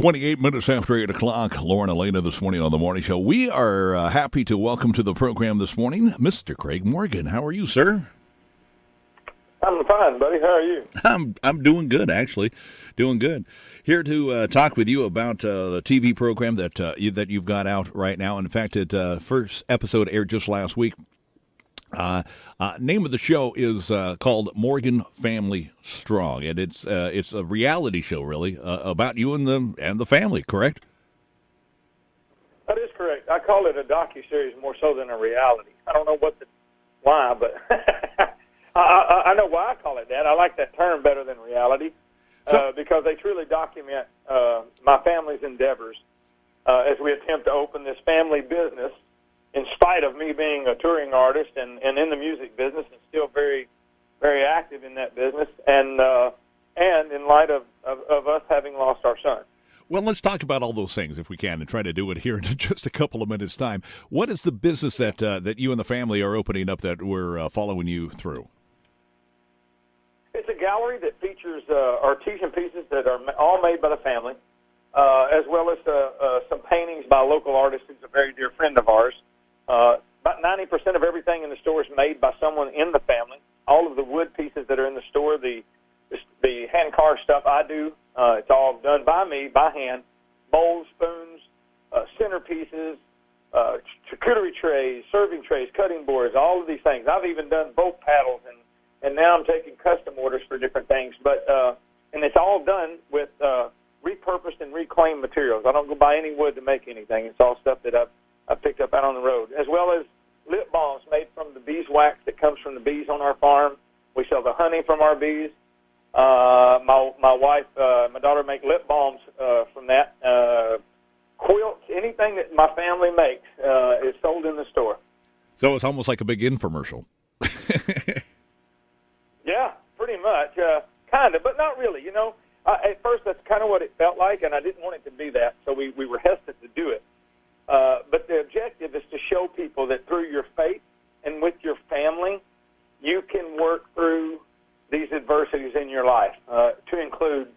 28 minutes after 8 o'clock. Lauren and Elena this morning on The Morning Show. We are happy to welcome to the program this morning Mr. Craig Morgan. How are you, sir? I'm fine, buddy. How are you? I'm doing good, actually. Doing good. Here to talk with you about the TV program that you've got out right now. In fact, it first episode aired just last week. Name of the show is called Morgan Family Strong, and it's a reality show, really, about you and the family. Correct? That is correct. I call it a docuseries more so than a reality. I don't know why, but I know why I call it that. I like that term better than reality because they truly document my family's endeavors as we attempt to open this family business. In spite of me being a touring artist and in the music business and still very, very active in that business, and in light of us having lost our son. Well, let's talk about all those things if we can and try to do it here in just a couple of minutes' time. What is the business that you and the family are opening up that we're following you through? It's a gallery that features artisan pieces that are all made by the family, as well as some paintings by a local artist who's a very dear friend of ours. About 90% of everything in the store is made by someone in the family. All of the wood pieces that are in the store, the hand-carved stuff I do, it's all done by me, by hand. Bowls, spoons, centerpieces, charcuterie trays, serving trays, cutting boards, all of these things. I've even done boat paddles, and now I'm taking custom orders for different things. But and it's all done with repurposed and reclaimed materials. I don't go buy any wood to make anything. It's all stuff that I picked up out on the road, as well as lip balms made from the beeswax that comes from the bees on our farm. We sell the honey from our bees. My wife, my daughter make lip balms from that. Quilts, anything that my family makes is sold in the store. So it's almost like a big infomercial. Yeah, pretty much. Kind of, but not really. You know, at first that's kind of what it felt like, and I didn't want it to be that, so we were hesitant to do it. But the objective is to show people that through your faith and with your family, you can work through these adversities in your life, to include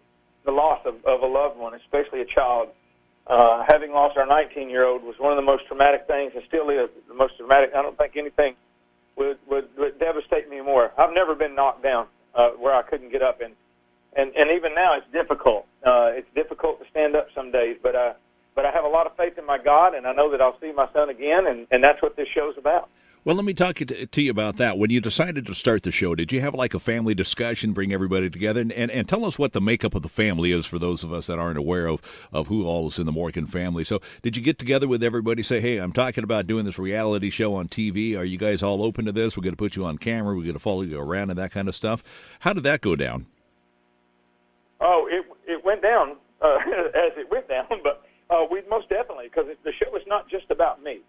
the loss of a loved one, especially a child. Having lost our 19-year-old was one of the most traumatic things, and still is the most traumatic. I don't think anything would devastate me more. I've never been knocked down where I couldn't get up, and even now it's difficult. It's difficult to stand up some days, but I have a lot of faith in my God, and I know that I'll see my son again, and that's what this show's about. Well, let me talk to you about that. When you decided to start the show, did you have like a family discussion, bring everybody together, and tell us what the makeup of the family is for those of us that aren't aware of who all is in the Morgan family. So did you get together with everybody, say, hey, I'm talking about doing this reality show on TV. Are you guys all open to this? We're going to put you on camera. We're going to follow you around and that kind of stuff. How did that go down? Oh, it went down as it went down, but we most definitely, because the show is not just about me.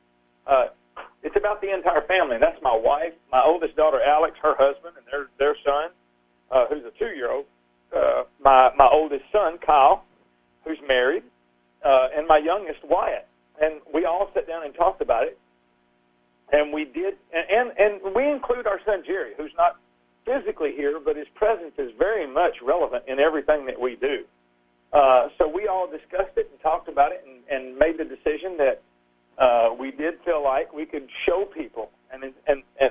It's about the entire family. That's my wife, my oldest daughter, Alex, her husband, and their son, who's a 2-year-old, my oldest son, Kyle, who's married, and my youngest, Wyatt. And we all sat down and talked about it. And we did, and we include our son, Jerry, who's not physically here, but his presence is very much relevant in everything that we do. So we all discussed it and talked about it and made the decision that we did feel like we could show people and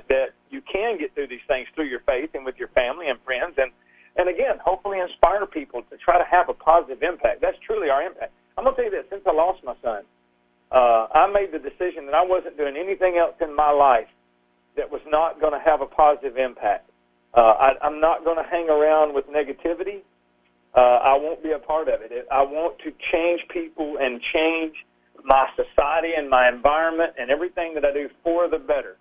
that you can get through these things through your faith and with your family and friends and again, hopefully inspire people to try to have a positive impact. That's truly our impact. I'm going to tell you this, since I lost my son, I made the decision that I wasn't doing anything else in my life that was not going to have a positive impact. I'm not going to hang around with negativity. I won't be a part of it. I want to change people and change my society and my environment and everything that I do for the better.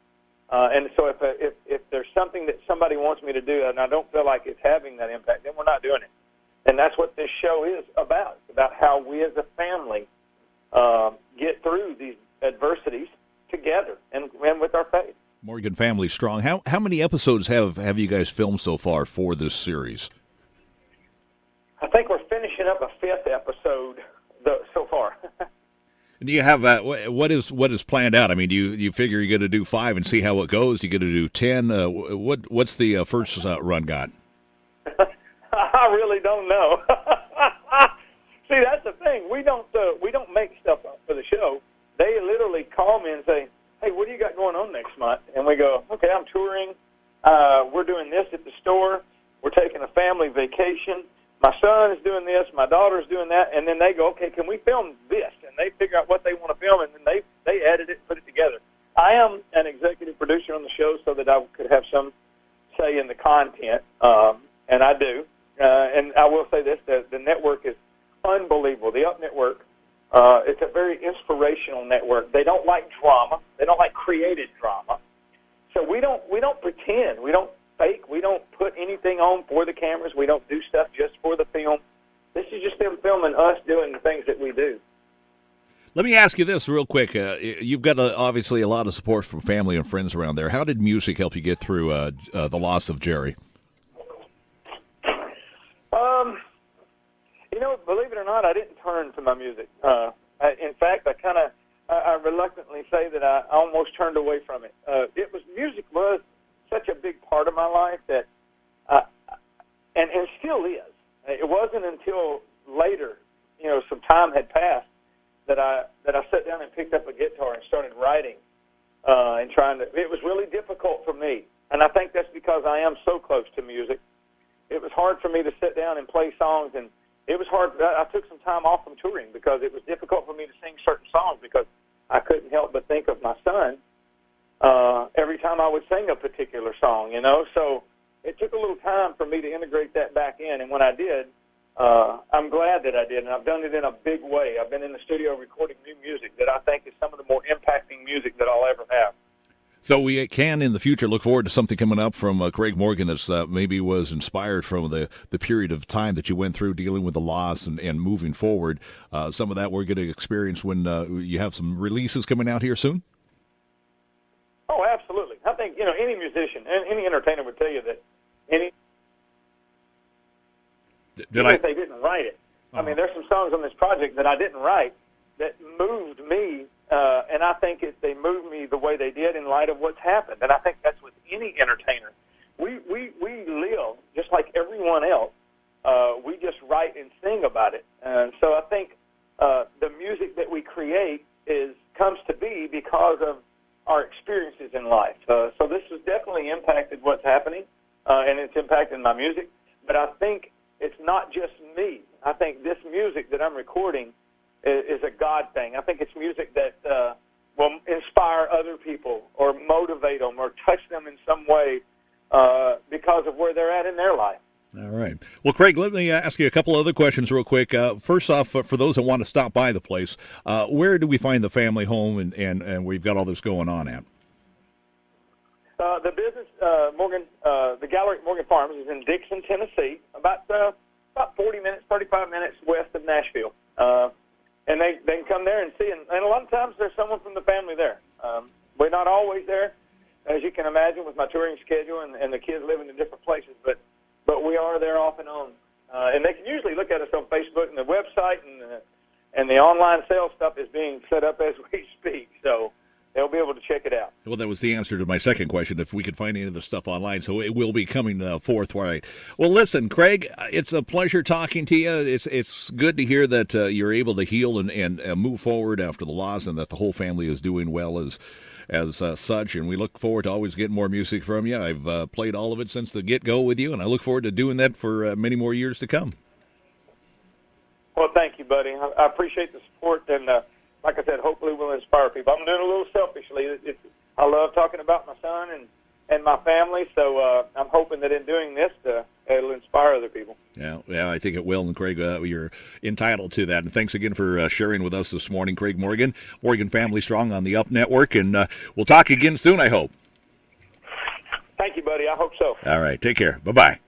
And so if there's something that somebody wants me to do and I don't feel like it's having that impact, then we're not doing it. And that's what this show is about. It's about how we as a family get through these adversities together and with our faith. Morgan Family Strong. How many episodes have you guys filmed so far for this series? I think we're finishing up a 5th episode so far. Do you have what is planned out? I mean, do you figure you're going to do 5 and see how it goes? You going to do 10? What's the first run got? I really don't know. See, that's the thing. We don't make stuff up for the show. They literally call me and say, "Hey, what do you got going on next month?" And we go, "Okay, I'm touring. We're doing this at the store. We're taking a family vacation. My son is doing this. My daughter's doing that." And then they go, "Okay, can we film this?" And they figure out what they want to film, and then they edit it, put it together. I am an executive producer on the show so that I could have some say in the content, and I do. And I will say this, the network is unbelievable. The Up Network, it's a very inspirational network. They don't like drama. They don't like created drama. So we don't pretend. We don't fake. We don't put anything on for the cameras. We don't do stuff just for the film. This is just them filming us doing the things that we do. Let me ask you this real quick. You've got obviously a lot of support from family and friends around there. How did music help you get through the loss of Jerry? Believe it or not, I didn't turn to my music. In fact, I reluctantly say that I almost turned away from it. Music was such a big part of my life that, and still is. It wasn't until later, some time had passed, that I sat down and picked up a guitar and started writing, and it was really difficult for me. And I think that's because I am so close to music. It was hard for me to sit down and play songs, and it was hard. I took some time off from touring because it was difficult for me to sing certain songs because I couldn't help but think of my son every time I would sing a particular song, So it took a little time for me to integrate that back in, and when I did, I'm glad that I did, and I've done it in a big way. I've been in the studio recording new music that I think is some of the more impacting music that I'll ever have. So we can, in the future, look forward to something coming up from Craig Morgan that's maybe was inspired from the period of time that you went through dealing with the loss and moving forward. Some of that we're going to experience when you have some releases coming out here soon? Oh, absolutely. I think, any musician and any entertainer would tell you that even if they didn't write it. I mean, there's some songs on this project that I didn't write that moved me, and I think they moved me the way they did in light of what's happened. And I think that's with any entertainer. We live just like everyone else. We just write and sing about it. And so I think the music that we create comes to be because of our experiences in life. So this has definitely impacted what's happening, and it's impacted my music. But I think it's not just me. I think this music that I'm recording is a God thing. I think it's music that will inspire other people or motivate them or touch them in some way because of where they're at in their life. All right. Well, Craig, let me ask you a couple other questions real quick. First off, for those that want to stop by the place, where do we find the family home and we've got all this going on at? The business, the gallery at Morgan Farms is in Dixon, Tennessee, about 40 minutes, 35 minutes west of Nashville. And they can come there and see, and a lot of times there's someone from the family there. We're not always there, as you can imagine, with my touring schedule and the kids living in different places, but we are there off and on. And they can usually look at us on Facebook and the website, and the online sales stuff is being set up as we speak, so they'll be able to check it out. Well, that was the answer to my second question, if we could find any of the stuff online. So it will be coming forth, right? Well, listen, Craig, it's a pleasure talking to you. It's good to hear that you're able to heal and move forward after the loss, and that the whole family is doing well as such. And we look forward to always getting more music from you. I've played all of it since the get-go with you, and I look forward to doing that for many more years to come. Well, thank you, buddy. I appreciate the support, and like I said, hopefully we'll inspire people. I'm doing it a little selfishly. I love talking about my son and my family, so I'm hoping that in doing this, it'll inspire other people. Yeah, I think it will. And Craig, you're entitled to that. And thanks again for sharing with us this morning, Craig Morgan, Morgan Family Strong on the Up Network. And we'll talk again soon, I hope. Thank you, buddy. I hope so. All right. Take care. Bye-bye.